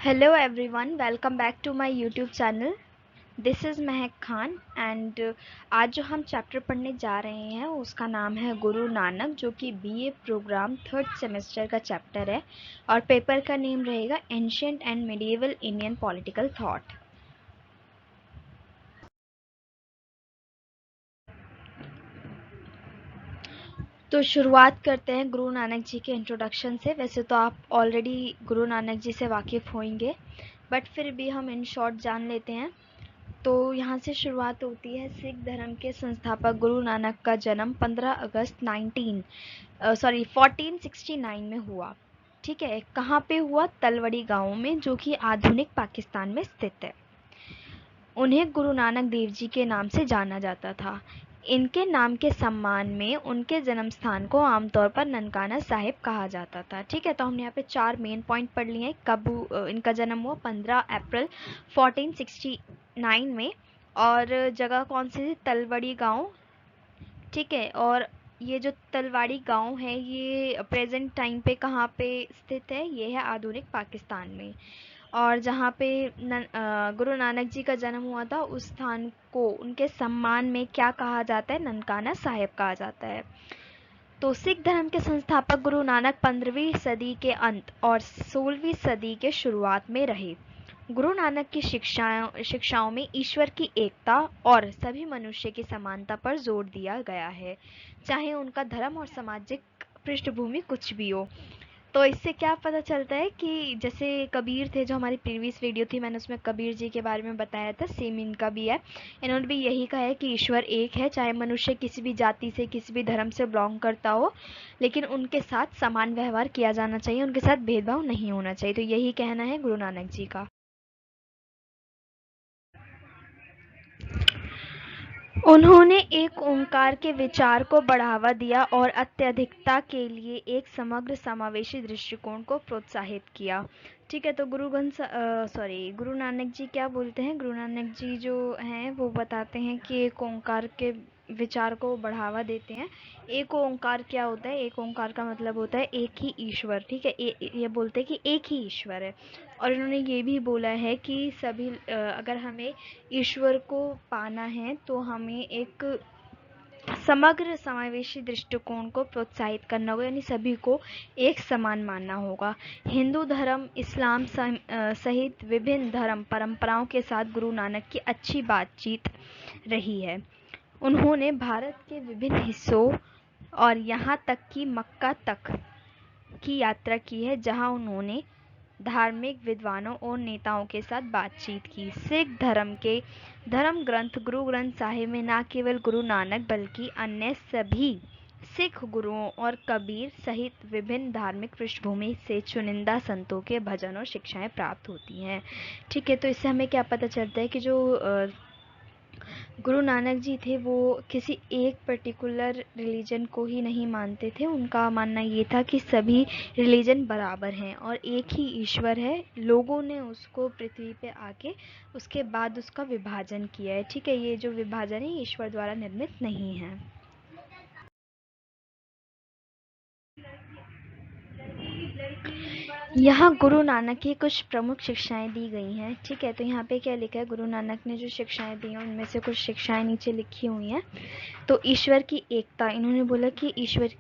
Hello everyone, welcome back to my YouTube channel. This is Mahak Khan and आज जो हम chapter पढ़ने जा रहे हैं उसका नाम है गुरु नानक, जो कि बीए प्रोग्राम थर्ड सेमेस्टर का चैप्टर है और पेपर का नेम रहेगा ancient and medieval Indian political thought. तो शुरुआत करते हैं गुरु नानक जी के इंट्रोडक्शन से। वैसे तो आप ऑलरेडी गुरु नानक जी से वाकिफ़ होंगे, बट फिर भी हम इन शॉर्ट जान लेते हैं। तो यहाँ से शुरुआत होती है। सिख धर्म के संस्थापक गुरु नानक का जन्म 15 अगस्त 1469 में हुआ। ठीक है, कहाँ पे हुआ? तलवड़ी गांव में, जो कि आधुनिक पाकिस्तान में स्थित है। उन्हें गुरु नानक देव जी के नाम से जाना जाता था। इनके नाम के सम्मान में उनके जन्म स्थान को आमतौर पर ननकाना साहिब कहा जाता था। ठीक है, तो हमने यहाँ पे 4 मेन पॉइंट पढ़ लिए हैं। कब इनका जन्म हुआ? 15 अप्रैल 1469 में। और जगह कौन सी थी? तलवड़ी गांव। ठीक है, और ये जो तलवाड़ी गांव है ये प्रेजेंट टाइम पे कहाँ पे स्थित है? ये है आधुनिक पाकिस्तान में। और जहाँ पे गुरु नानक जी का जन्म हुआ था उस स्थान को उनके सम्मान में क्या कहा जाता है? ननकाना साहिब कहा जाता है। तो सिख धर्म के संस्थापक गुरु नानक 15वीं सदी के अंत और 16वीं सदी के शुरुआत में रहे। गुरु नानक की शिक्षाओं में ईश्वर की एकता और सभी मनुष्य की समानता पर जोर दिया गया है, चाहे उनका धर्म और सामाजिक पृष्ठभूमि कुछ भी हो। तो इससे क्या पता चलता है कि जैसे कबीर थे, जो हमारी प्रीवियस वीडियो थी मैंने उसमें कबीर जी के बारे में बताया था, सेम इनका भी है। इन्होंने भी यही कहा है कि ईश्वर एक है, चाहे मनुष्य किसी भी जाति से किसी भी धर्म से बिलोंग करता हो, लेकिन उनके साथ समान व्यवहार किया जाना चाहिए, उनके साथ भेदभाव नहीं होना चाहिए। तो यही कहना है गुरु नानक जी का। उन्होंने एक ओंकार के विचार को बढ़ावा दिया और अत्यधिकता के लिए एक समग्र समावेशी दृष्टिकोण को प्रोत्साहित किया। ठीक है, तो गुरु नानक जी क्या बोलते हैं? गुरु नानक जी जो हैं वो बताते हैं कि एक ओंकार के विचार को बढ़ावा देते हैं। एक ओंकार क्या होता है? एक ओंकार का मतलब होता है एक ही ईश्वर। ठीक है, ये बोलते हैं कि एक ही ईश्वर है। और इन्होंने ये भी बोला है कि सभी अगर हमें ईश्वर को पाना है तो हमें एक समग्र समावेशी दृष्टिकोण को प्रोत्साहित करना होगा, यानी सभी को एक समान मानना होगा। हिंदू धर्म, इस्लाम सहित विभिन्न धर्म परंपराओं के साथ गुरु नानक की अच्छी बातचीत रही है। उन्होंने भारत के विभिन्न हिस्सों और यहाँ तक कि मक्का तक की यात्रा की है, जहाँ उन्होंने धार्मिक विद्वानों और नेताओं के साथ बातचीत की। सिख धर्म के धर्म ग्रंथ गुरु ग्रंथ साहिब में न केवल गुरु नानक बल्कि अन्य सभी सिख गुरुओं और कबीर सहित विभिन्न धार्मिक पृष्ठभूमि से चुनिंदा संतों के भजन और शिक्षाएं प्राप्त होती हैं। ठीक है, तो इससे हमें क्या पता चलता है कि जो गुरु नानक जी थे वो किसी एक पर्टिकुलर रिलीजन को ही नहीं मानते थे। उनका मानना ये था कि सभी रिलीजन बराबर हैं और एक ही ईश्वर है। लोगों ने उसको पृथ्वी पे आके उसके बाद उसका विभाजन किया है। ठीक है, ये जो विभाजन है ईश्वर द्वारा निर्मित नहीं है। यहाँ गुरु नानक की कुछ प्रमुख शिक्षाएं दी गई हैं। ठीक है, तो यहाँ पे क्या लिखा है? गुरु नानक ने जो शिक्षाएं दी हैं उनमें से कुछ शिक्षाएं नीचे लिखी हुई हैं। तो ईश्वर की एकता, इन्होंने बोला कि ईश्वर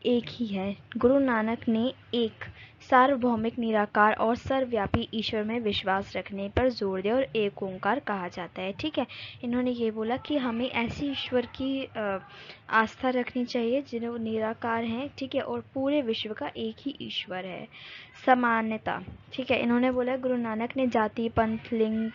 एक ही है। गुरु नानक ने एक सार्वभौमिक, निराकार और सर्वव्यापी ईश्वर में विश्वास रखने पर जोर दिया और एक ओंकार कहा जाता है। ठीक है, इन्होंने ये बोला कि हमें ऐसी ईश्वर की आस्था रखनी चाहिए जिन्हें निराकार हैं। ठीक है, और पूरे विश्व का एक ही ईश्वर है। समानता, ठीक है, इन्होंने बोला गुरु नानक ने जाति, पंथ, लिंग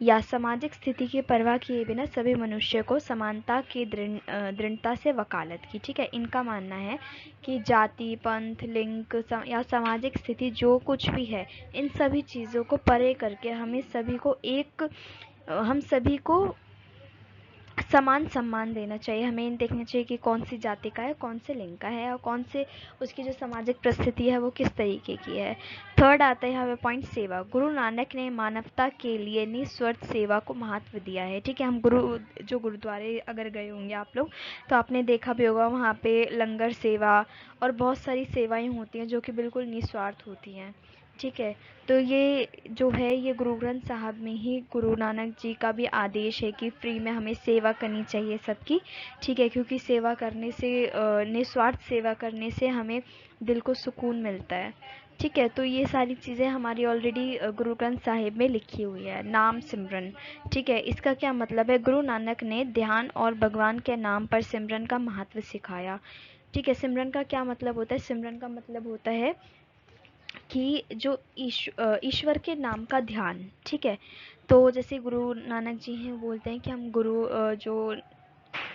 या सामाजिक स्थिति की परवाह किए बिना सभी मनुष्य को समानता की दृढ़ता से वकालत की। ठीक है, इनका मानना है कि जाति, पंथ, लिंग या सामाजिक स्थिति जो कुछ भी है, इन सभी चीज़ों को परे करके हम सभी को समान सम्मान देना चाहिए। हमें देखना चाहिए कि कौन सी जाति का है, कौन से लिंग का है और कौन से उसकी जो सामाजिक परिस्थिति है वो किस तरीके की है। थर्ड आता है यहाँ पे पॉइंट सेवा। गुरु नानक ने मानवता के लिए निस्वार्थ सेवा को महत्व दिया है। ठीक है, हम जो गुरुद्वारे अगर गए होंगे आप लोग तो आपने देखा भी होगा वहाँ पे लंगर सेवा और बहुत सारी सेवाएं होती हैं जो कि बिल्कुल निस्वार्थ होती हैं। ठीक है। तो ये जो है ये गुरु ग्रंथ साहब में ही गुरु नानक जी का भी आदेश है कि फ्री में हमें सेवा करनी चाहिए सबकी। ठीक है, क्योंकि सेवा करने से निस्वार्थ सेवा करने से हमें दिल को सुकून मिलता है। ठीक है, तो ये सारी चीज़ें हमारी ऑलरेडी गुरु ग्रंथ साहिब में लिखी हुई है। नाम सिमरन, ठीक है, इसका क्या मतलब है? गुरु नानक ने ध्यान और भगवान के नाम पर सिमरन का महत्व सिखाया। ठीक है, सिमरन का क्या मतलब होता है? सिमरन का मतलब होता है कि जो ईश्वर के नाम का ध्यान। ठीक है, तो जैसे गुरु नानक जी हैं बोलते हैं कि हम जो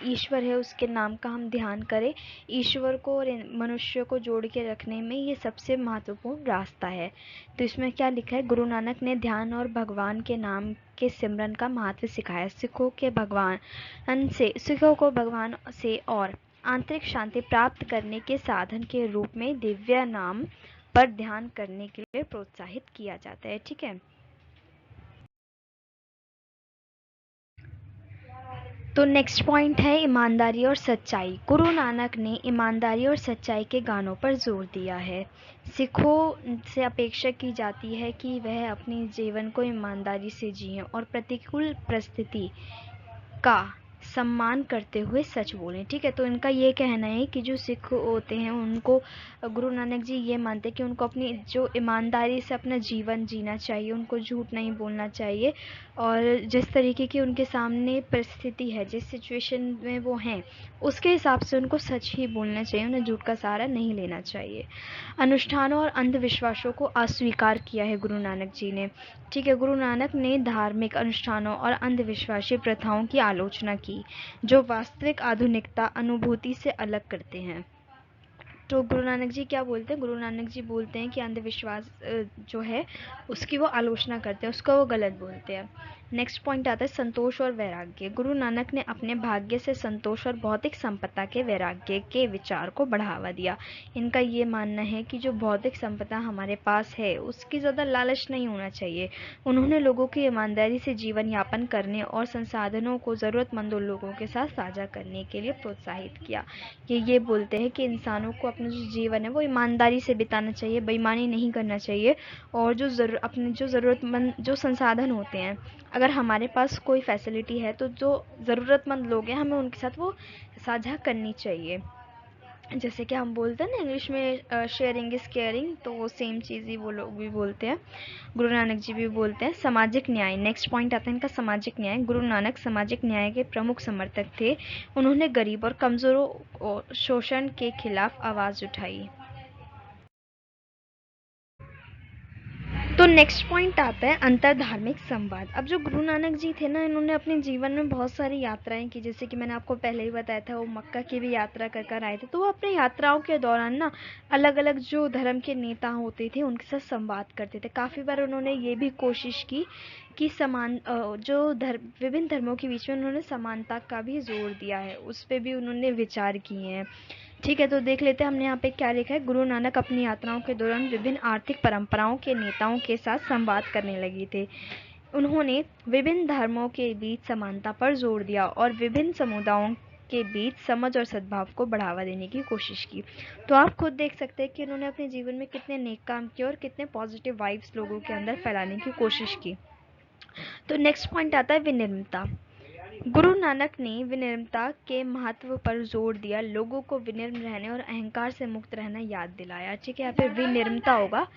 ईश्वर है उसके नाम का हम ध्यान करें। ईश्वर को और मनुष्य को जोड़ के रखने में ये सबसे महत्वपूर्ण रास्ता है। तो इसमें क्या लिखा है? गुरु नानक ने ध्यान और भगवान के नाम के सिमरन का महत्व सिखाया। सिखों को भगवान से और आंतरिक शांति प्राप्त करने के साधन के रूप में दिव्य नाम पर ध्यान करने के लिए प्रोत्साहित किया जाता है। ठीक है, तो नेक्स्ट पॉइंट है ईमानदारी और सच्चाई। गुरु नानक ने ईमानदारी और सच्चाई के गानों पर जोर दिया है। सिखों से अपेक्षा की जाती है कि वह अपने जीवन को ईमानदारी से जिएं और प्रतिकूल परिस्थिति का सम्मान करते हुए सच बोलें। ठीक है, तो इनका ये कहना है कि जो सिख होते हैं उनको गुरु नानक जी ये मानते हैं कि उनको अपनी जो ईमानदारी से अपना जीवन जीना चाहिए, उनको झूठ नहीं बोलना चाहिए और जिस तरीके की उनके सामने परिस्थिति है, जिस सिचुएशन में वो हैं, उसके हिसाब से उनको सच ही बोलना चाहिए, उन्हें झूठ का सहारा नहीं लेना चाहिए। अनुष्ठानों और अंधविश्वासों को अस्वीकार किया है गुरु नानक जी ने। ठीक है, गुरु नानक ने धार्मिक अनुष्ठानों और अंधविश्वासी प्रथाओं की आलोचना की जो वास्तविक आधुनिकता अनुभूति से अलग करते हैं। तो गुरु नानक जी क्या बोलते हैं? गुरु नानक जी बोलते हैं कि अंधविश्वास जो है उसकी वो आलोचना करते हैं, उसका वो गलत बोलते हैं। नेक्स्ट पॉइंट आता है संतोष और वैराग्य। गुरु नानक ने अपने भाग्य से संतोष और भौतिक संपदा के वैराग्य के विचार को बढ़ावा दिया। इनका ये मानना है कि जो भौतिक संपदा हमारे पास है उसकी ज़्यादा लालच नहीं होना चाहिए। उन्होंने लोगों की ईमानदारी से जीवन यापन करने और संसाधनों को ज़रूरतमंदों लोगों के साथ साझा करने के लिए प्रोत्साहित किया। ये बोलते हैं कि इंसानों को अपना जो जीवन है वो ईमानदारी से बिताना चाहिए, बेईमानी नहीं करना चाहिए और अपने जो ज़रूरतमंद जो संसाधन होते हैं, अगर हमारे पास कोई फैसिलिटी है तो जो ज़रूरतमंद लोग हैं हमें उनके साथ वो साझा करनी चाहिए। जैसे कि हम बोलते हैं ना इंग्लिश में शेयरिंग इज़ केयरिंग, तो वो सेम चीज़ ही वो लोग भी बोलते हैं, गुरु नानक जी भी बोलते हैं। सामाजिक न्याय, नेक्स्ट पॉइंट आता है इनका सामाजिक न्याय। गुरु नानक सामाजिक न्याय के प्रमुख समर्थक थे। उन्होंने गरीब और कमज़ोरों और शोषण के खिलाफ आवाज़ उठाई। तो नेक्स्ट पॉइंट आता है अंतर धार्मिक संवाद। अब जो गुरु नानक जी थे ना, इन्होंने अपने जीवन में बहुत सारी यात्राएं की, जैसे कि मैंने आपको पहले ही बताया था वो मक्का की भी यात्रा कर कर आए थे। तो वो अपने यात्राओं के दौरान ना अलग अलग जो धर्म के नेता होते थे उनके साथ संवाद करते थे। काफ़ी बार उन्होंने ये भी कोशिश की कि विभिन्न धर्मों के बीच में उन्होंने समानता का भी जोर दिया है, उस पर भी उन्होंने विचार किए हैं। ठीक है, तो देख लेते हैं हमने यहाँ पे क्या लिखा है। गुरु नानक अपनी यात्राओं के दौरान विभिन्न आर्थिक परंपराओं के नेताओं के साथ संवाद करने लगे थे। उन्होंने विभिन्न धर्मों के बीच समानता पर जोर दिया और विभिन्न समुदायों के बीच समझ और सद्भाव को बढ़ावा देने की कोशिश की। तो आप खुद देख सकते हैं कि उन्होंने अपने जीवन में कितने नेक काम किए और कितने पॉजिटिव वाइब्स लोगों के अंदर फैलाने की कोशिश की। तो नेक्स्ट पॉइंट आता है विनम्रता। गुरु नानक ने विनम्रता के महत्व पर जोर दिया, लोगों को विनम्र रहने और अहंकार से मुक्त रहना याद दिलाया। ठीक है, यहाँ पे विनम्रता होगा।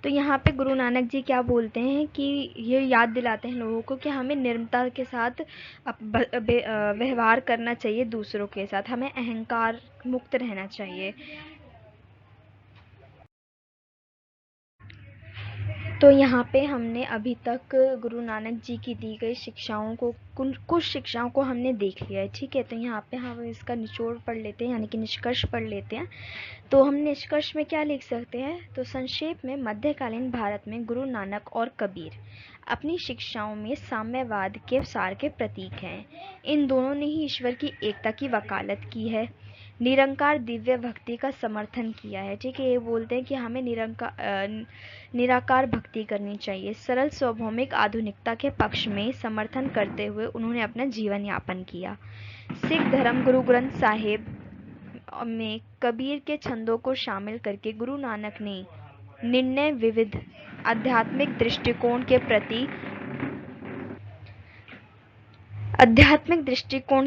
तो यहाँ पे गुरु नानक जी क्या बोलते हैं कि ये याद दिलाते हैं लोगों को कि हमें निर्मता के साथ व्यवहार करना चाहिए, दूसरों के साथ हमें अहंकार मुक्त रहना चाहिए। तो यहाँ पे हमने अभी तक गुरु नानक जी की दी गई शिक्षाओं को कुछ शिक्षाओं को हमने देख लिया है। ठीक है, तो यहाँ पे हम इसका निचोड़ पढ़ लेते हैं, यानी कि निष्कर्ष पढ़ लेते हैं। तो हम निष्कर्ष में क्या लिख सकते हैं? तो संक्षेप में मध्यकालीन भारत में गुरु नानक और कबीर अपनी शिक्षाओं में साम्यवाद के सार के प्रतीक हैं। इन दोनों ने ही ईश्वर की एकता की वकालत की है, निरंकार दिव्य भक्ति का समर्थन किया है। ठीक है, ये बोलते हैं कि हमें निराकार भक्ति करनी चाहिए। सरल स्वाभाविक आधुनिकता के पक्ष में समर्थन करते हुए उन्होंने अपना जीवन यापन किया। सिख धर्म गुरु ग्रंथ साहिब में कबीर के छंदों को शामिल करके गुरु नानक ने निर्णय विविध आध्यात्मिक दृष्टिकोण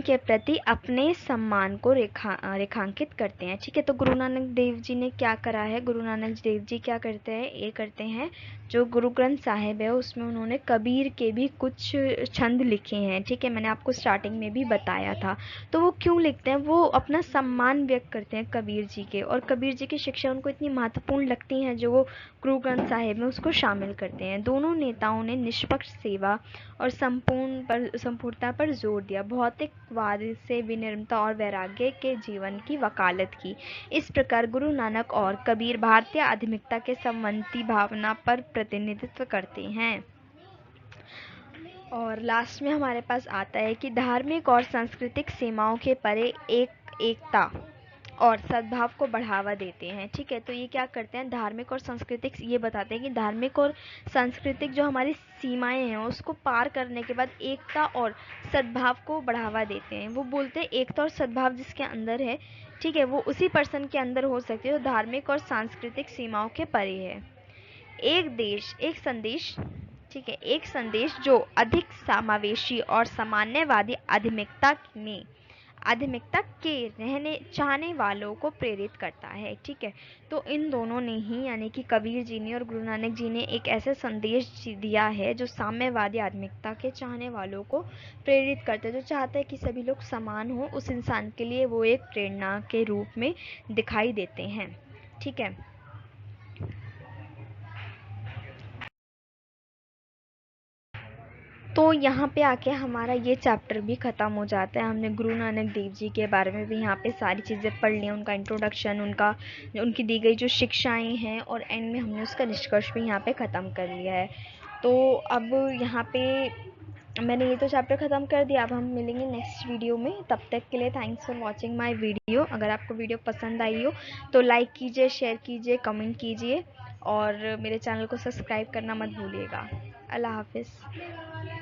के प्रति अपने सम्मान को रेखांकित करते हैं। ठीक है, तो गुरु नानक देव जी ने क्या करा है, गुरु नानक देव जी क्या करते हैं, ये करते हैं जो गुरु ग्रंथ साहिब है उसमें उन्होंने कबीर के भी कुछ छंद लिखे हैं। ठीक है, मैंने आपको स्टार्टिंग में भी बताया था। तो वो क्यों लिखते हैं, वो अपना सम्मान व्यक्त करते हैं कबीर जी के, और कबीर जी की शिक्षा उनको इतनी महत्वपूर्ण लगती हैं जो वो गुरु ग्रंथ साहिब में उसको शामिल करते हैं। दोनों नेताओं ने निष्पक्ष सेवा और संपूर्णता पर जोर दिया, भौतिकवाद से विनम्रता और वैराग्य के जीवन की वकालत की। इस प्रकार गुरु नानक और कबीर भारतीय आध्यात्मिकता के संवंती भावना पर प्रतिनिधित्व करते हैं। और लास्ट में हमारे पास आता है कि धार्मिक और सांस्कृतिक सीमाओं के परे एकता और सद्भाव को बढ़ावा देते हैं। ठीक है, तो ये क्या करते हैं, धार्मिक और सांस्कृतिक, ये बताते हैं कि धार्मिक और सांस्कृतिक जो हमारी सीमाएं हैं उसको पार करने के बाद एकता और सद्भाव को बढ़ावा देते हैं। वो बोलते हैं एकता और सद्भाव जिसके अंदर है, ठीक है, वो उसी पर्सन के अंदर हो सकती है जो धार्मिक और सांस्कृतिक सीमाओं के परे है। एक देश एक संदेश, ठीक है, एक संदेश जो अधिक समावेशी और सामान्यवादी आध्यात्मिकता के रहने चाहने वालों को प्रेरित करता है। ठीक है, तो इन दोनों ने ही, यानी कि कबीर जी ने और गुरु नानक जी ने एक ऐसा संदेश दिया है जो साम्यवादी आध्यात्मिकता के चाहने वालों को प्रेरित करता है, जो चाहता है कि सभी लोग समान हो, उस इंसान के लिए वो एक प्रेरणा के रूप में दिखाई देते हैं। ठीक है, तो यहाँ पे आके हमारा ये चैप्टर भी ख़त्म हो जाता है। हमने गुरु नानक देव जी के बारे में भी यहाँ पे सारी चीज़ें पढ़ ली, उनका इंट्रोडक्शन, उनकी दी गई जो शिक्षाएं हैं, और एंड में हमने उसका निष्कर्ष भी यहाँ पे ख़त्म कर लिया है। तो अब यहाँ पे मैंने ये तो चैप्टर ख़त्म कर दिया। अब हम मिलेंगे नेक्स्ट वीडियो में, तब तक के लिए thanks for watching my video. अगर आपको वीडियो पसंद आई हो तो लाइक कीजिए, शेयर कीजिए, कमेंट कीजिए, और मेरे चैनल को सब्सक्राइब करना मत भूलिएगा। अल्लाह हाफिज़।